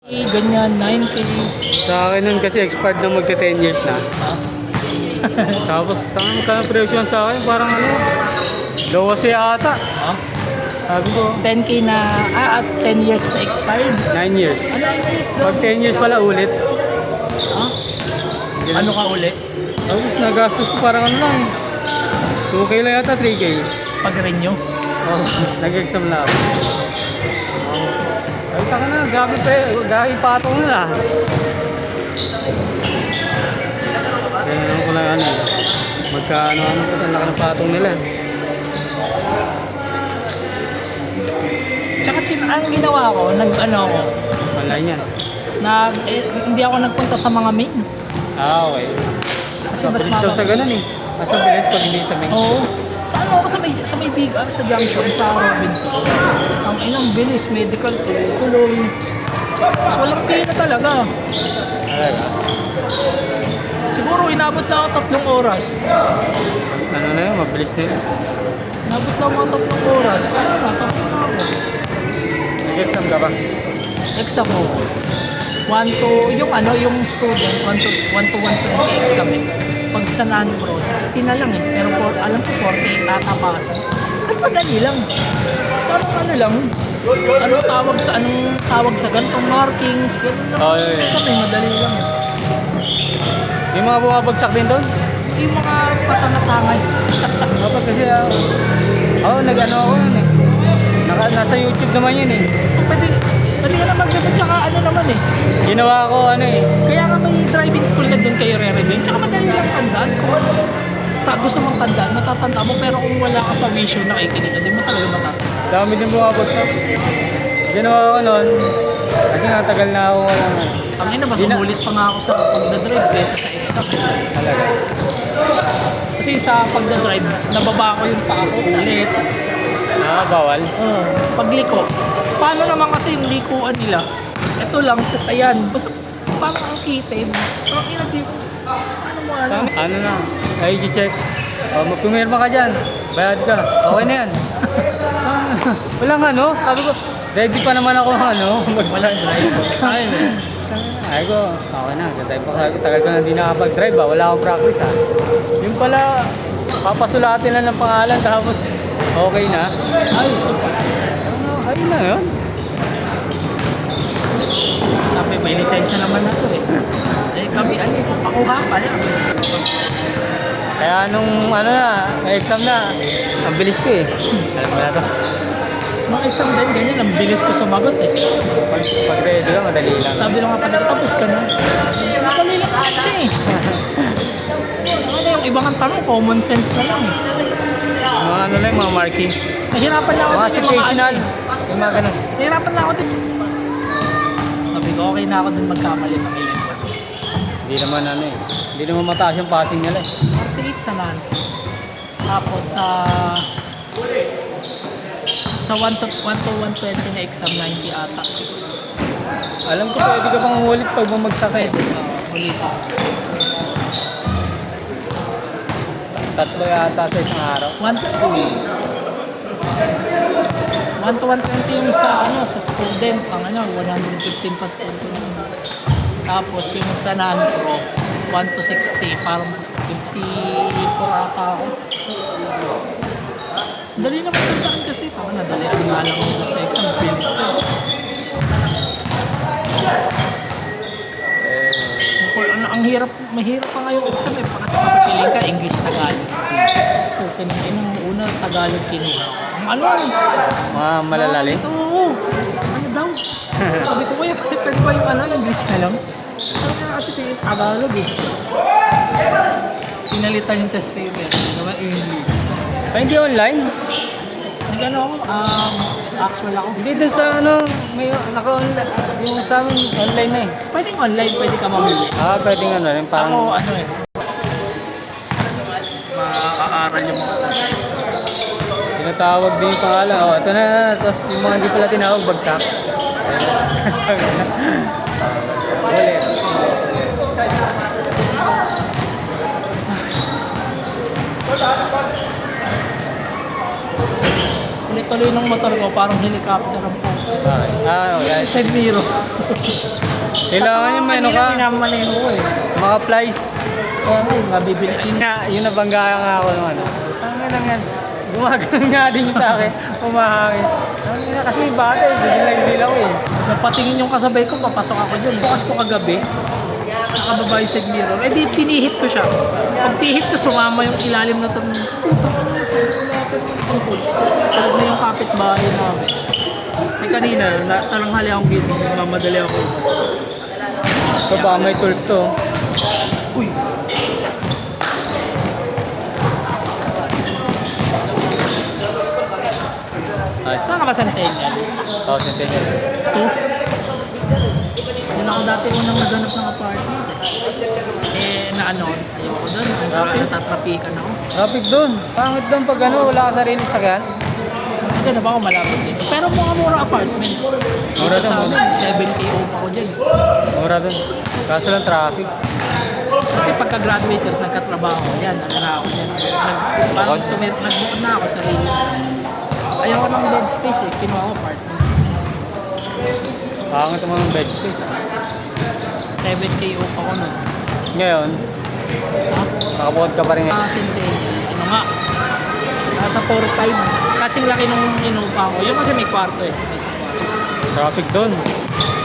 Ganyan, 9K. Sa akin nun kasi expired na magte 10 years na. Tapos tangan ka ng presyo sa akin, parang ano, lowase ata. Sabi ko, 10K na, at 10 years na expired. 9 years. 9 years daw. Pag 10 years pala ulit. Ano ka uli? Tapos nagastos ko parang ano lang. 2K lang yata, 3K. Pag-renew? Oh, nag-exam na ako. Ay, saka na, gabi patong na. Kaya naman ko lang ano, magkaano-ano pa sa laki ng patong nila. Tsaka ang ginawa ko, nag-ano ako, Online yan. hindi ako nagpunta sa mga main. Okay. Kasi mas Mabilis daw sa ganun eh. Mas mabilis pag hindi sa main. Oo. Sa ano ako sa may Big R, sa junction, sa Robinson. Ang inang bilis, medical, tuloy-tuloy. Tapos walang pila talaga. Talaga? Siguro inabot lang ako 3 oras. Ano na yun, mabilis na yun. Inabot lang ako 3 oras. Kaya na, tapos na ako. Nag-exam ka ba? Exam ko. 1 to, yung student, 1 to 120 exam eh. Pag sa non-pro, 60 na lang eh. Pero alam ko 48 tatapasan. At madali lang. Parang ano lang, anong tawag sa gantong markings, gano'n lang. Oh, yeah. Sabi, madali lang eh. Yung mga bumabagsak din doon? Yung mga patanga-tangay. Dapat kasi nag-ano ako yun eh. Nasa YouTube naman yun eh. Pwede ka na mag-review, tsaka ano naman eh. Ginawa ko ano eh. Kaya nga may driving school na doon kayo re-review. Tsaka madali lang tandaan. Kung gusto mong tandaan, matatanda mo. Pero kung wala ka sa vision na ikinig ka, di mo talaga matatanda. Dami din bumabagsak. Ginawa ko noon. Kasi nga tagal na ako walang ano. Ang ina, mas umulit pa nga ako sa pagdadrive kaysa sa exam. Talaga. Kasi sa pagdadrive, nababa ko yung paa ko ulit. Bawal. Pagliko. Paano naman kasi yung likuan nila? Ito lang, tapos ayan. Basta parang ang kitid. Parang inagliko. Ano na? Ay, check. Magpumirma ka dyan. Bayad ka. Okay na yan. Walang ano. Sabi ko, ready pa naman ako Walang drive. Ay ko, okay na. Drive pa ako. Tagal ko na hindi nakapag-drive Wala akong practice Yung pala, papasulatin lang ng pangalan tapos okay na. Ay, super. Ayun na yun. Sabi, may lisensya naman na to eh. Kami, pakuha pa yan. Kaya nung may exam na, ang bilis ko eh. Alam mo na to. Mga exam din, ganyan, ang bilis ko sumagot eh. Pag ready ka, madali lang. Sabi lang nga pala, tapos ka na. Madali lang kasi eh. Ano yung ibang tanong, common sense na lang eh. Mga mga markings. Nahirapan na ako Mga din situational. Yung mga ganun. Nahirapan na ako din. Sabi ko, okay na ako din magkamali ng ilan. Hindi naman hindi naman mataas yung passing nila eh. 48 sa nan. Tapos sa 1 to 120 na exam, 90 ata. Alam ko pwede ka pang umulit pag bumagsak eh. Ulit. Tatlo yata sa isang araw. 1 to 120 yung sa student, ang 115 pa student. Tapos yung sa non-pro, 1 to 60, parang 54 ata ako. Dali naman tandaan kasi, parang nadali ang nga lang ako sa exam, bilis ko. Mahirap pa nga yung exam eh, pagkapiling ka, English, Tagalog. Pinang una, Tagalog kinuha. Ang Mga malalalim. Ito, ano daw? Sabi ko, kuya, pwede ba yung English na lang? Sabi nga kasi Tagalog eh. Pinalitan yung test paper. Naman English. Ay, hindi online? Nag-ano ako, actual ako. Hindi doon sa may naka-online. Yung sa amin, online na eh. Pwedeng online, pwede ka mamili. Pwedeng parang... Ako, makakaaral yung mga test. Tinatawag din yung pangalan. Ito na. Tapos yung mga hindi pala tinawag, bagsak. Ulit. Tuloy ng motor ko, parang helicopter ang po. Okay. Okay. Side mirror. Kailangan yung may ano ka, Minamaneho ko eh. mga flies. Kaya nga, mabibili. Yung nabangga nga ako ng ano. Tangin lang yan. Gumagano nga din sa akin. Umahangin. Tangin na kasi yung bata eh. Bigla ako eh. Napatingin yung kasabay ko, papasok ako dyan. Bukas ko kagabi, nakababa yung side mirror. Eh di, pinihit ko siya. Pag pihit ko, sumama yung ilalim na ito. Tulad na yung kapitbahay namin. Eh kanina, talanghali akong gising, mamadali ako. Ito ba may tools to? Uy! Ayos. Saan ka ba Centennial? Oo, Centennial. Ito? Yun ako dati unang naganap ng apartment. Eh, na ano, ayoko doon. Natatrapikan ako. Traffic doon. Pangit doon pag ano, wala ka sarili sakyan. Kasi na ba ako malapit dito? Pero mura apartment. Mura Sa doon. amin, 7K off ako dyan. Mura doon. Kaso lang traffic. Kasi pagka-graduate ko, nagkatrabaho, yan, nagana ako yan. Parang nag-book na ako sa sarili. Ayaw ko ng bed space eh, kinuha ko apartment. Pangit naman ng bed space. 7K off ako nun. Ngayon, Ha? nakabukod ka pa rin ngayon. Centennial, ano nga? Nasa 4-5. Kasing laki nung inupa ko. Yung kasi may kwarto eh. May isang kwarto. Traffic doon.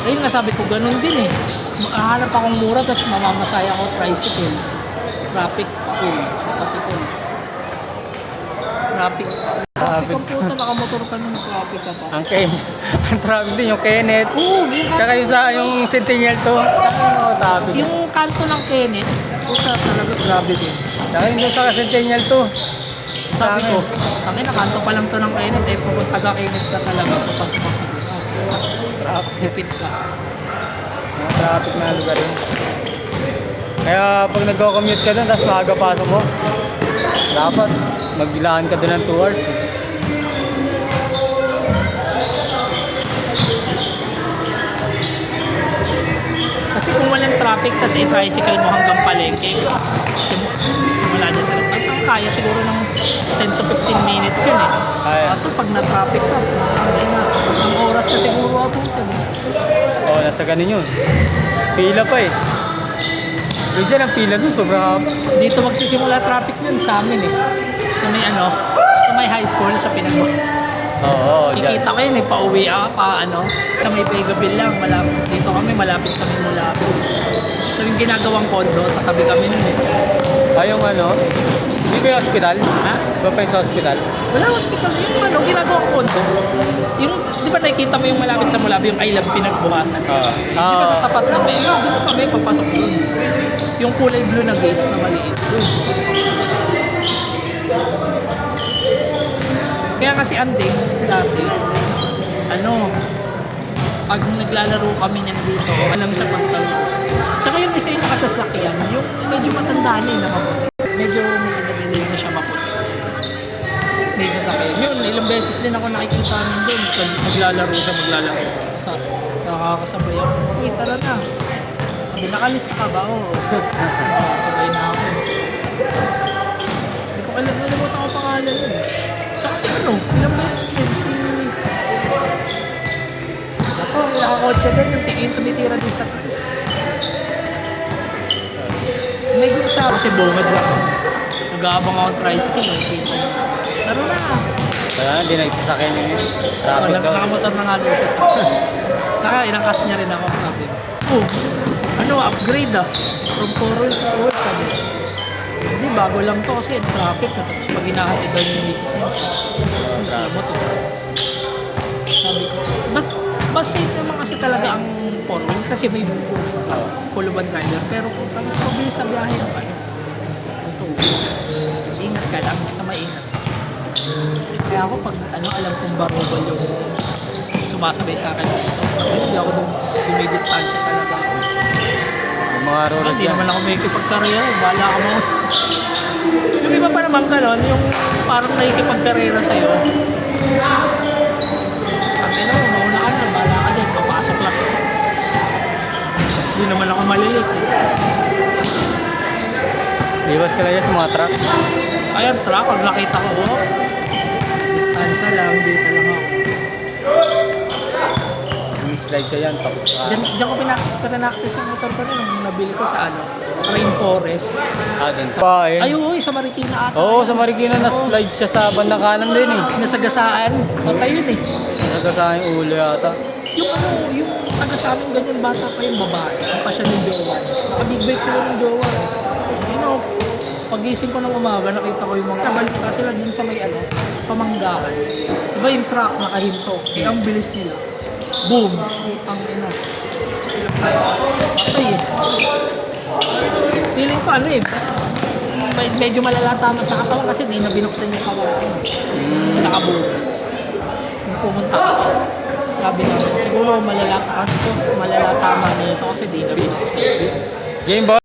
Ayun nga sabi ko, ganun din eh. Hahanap akong mura, tapos mamamasaya ako tricycle. Traffic, cool. Pati cool. Traffic. Traffic. Ang puta, nakamotor ka nung traffic ka pa. Ang ang traffic din, yung Kenneth. Oo, Tsaka yung Centennial to. Traffic. yung kanto ng Kenneth, puta talaga grabe din. Tsaka yung doon sa Centennial to. Sabi ko, tangin na kanto pa lang to ng Kenneth eh, kung taga-Kenneth ka talaga, papasok ako dito. Tipid ka. Mga traffic na lugar yun. Kaya pag nagko-commute ka doon, tapos maaga pasok mo, dapat magbilaan ka doon ng 2 hours. Eh. Kasi kung walang traffic, tas i-tricycle mo hanggang palengke, simula dyan sa labas, ang kaya siguro ng 10 to 15 minutes yun eh. Kaya. Kaso pag na-traffic ka, ay na, ang oras ka siguro abutin eh. Oo, nasa ganun yun. Pila pa eh. Minsan ang pila doon, sobrang haba. Dito magsisimula traffic yun sa amin eh. Sa may ano, sa may high school, sa Pinagbo. Oo, dyan. Kikita ko yun eh, pauwi ako pa ano, sa may Pegabil lang, malapit. Dito kami, malapit sa may Mulapo. So yung ginagawang kondo, sa tabi kami nun eh. Ay, yung ano, hindi ba yung hospital? Ha? Ba pa yung sa hospital? Wala hospital, yung ano, ginagawang kondo. Yung, di ba nakikita mo yung malapit sa Mulapo, yung I Love Pinagbuhatan? Di ba sa tapat na may, doon kami, papasok doon. Yung kulay blue na gate na maliit. Doon. Kaya kasi ande, dati, ano, pag naglalaro kami niyan dito, alam siya pagtalo. Tsaka yung isa yung nakasasakyan, yung medyo matanda na na maputi. Medyo may edad na siya maputi. May sasakyan. Yun, ilang beses din ako nakikita namin doon. Pag maglalaro siya, maglalaro. Sa nakakasabay ako. Uy, tara na. Sabi, nakalista ka ba? Oo. Sasabay na ako. Hindi ko alam, nalimutan ko pangalan yun. Tsaka si ano, ilang beses din si... Ako, nakakotse doon, yung tumitira din sa Chris. Medyo siya kasi bungad lang. Nag-aabang ako ng tricycle, nakikita niya. Tara na! Kaya hindi nagsasakyan yun yun. Traffic daw. Nakamotor na nga doon kasi. Ilang cash niya rin ako, sabi. Oh, ano, upgrade ah. From 4 wheels to 4 wheels, sabi. Hindi, bago lang to kasi traffic na pag hinahatid daw yung misis niya. Sabi mo to. Sabi ko, mas safe naman kasi talaga ang 4 wheels kasi may kuluban rider. Pero kung mas mabilis sa biyahe ng ano, ingat ka lang sa maingat. Kaya ako pag ano, alam kong barubal yung sumasabay sa akin. Hindi ako dun may distansya talaga ako. Yung mga road Hindi dyan. naman ako may kipagkarera. Bahala ka mo. Yung iba pa naman gano'n, yung parang nakikipagkarera sa'yo. Sabi na, mauna ka na, bahala ka dyan, papasok lang. Hindi naman ako malilit. Iwas ka lang yan sa mga truck. Ayan, truck, pag nakita ko, oh, distansya lang, dito lang ako. slide ka yan, tapos Diyan ko pinanaktis yung motor ko nung nabili ko sa Rainforest. doon pa eh. Ay, oo, sa Marikina ata. Oo, sa Marikina na slide siya sa bandang kanan din eh. Nasagasaan. Patay yun eh. Nagkasama yung ulo yata. Yung taga sa amin ganyan bata pa yung babae. Ang pa siya ng jowa. Nakabig bike sila ng jowa. Pagising ko ng umaga, nakita ko yung mga nabalita sila dun sa may pamanggahan. Diba yung truck nakahinto? Eh, ang bilis nila. Boom! Ang patay eh. Feeling ko medyo malala tama sa katawan kasi di na binuksan yung katawan. Nakabuo. Yung pumunta ako, sabi namin, siguro malala tama nito kasi di na binuksan. Game ba?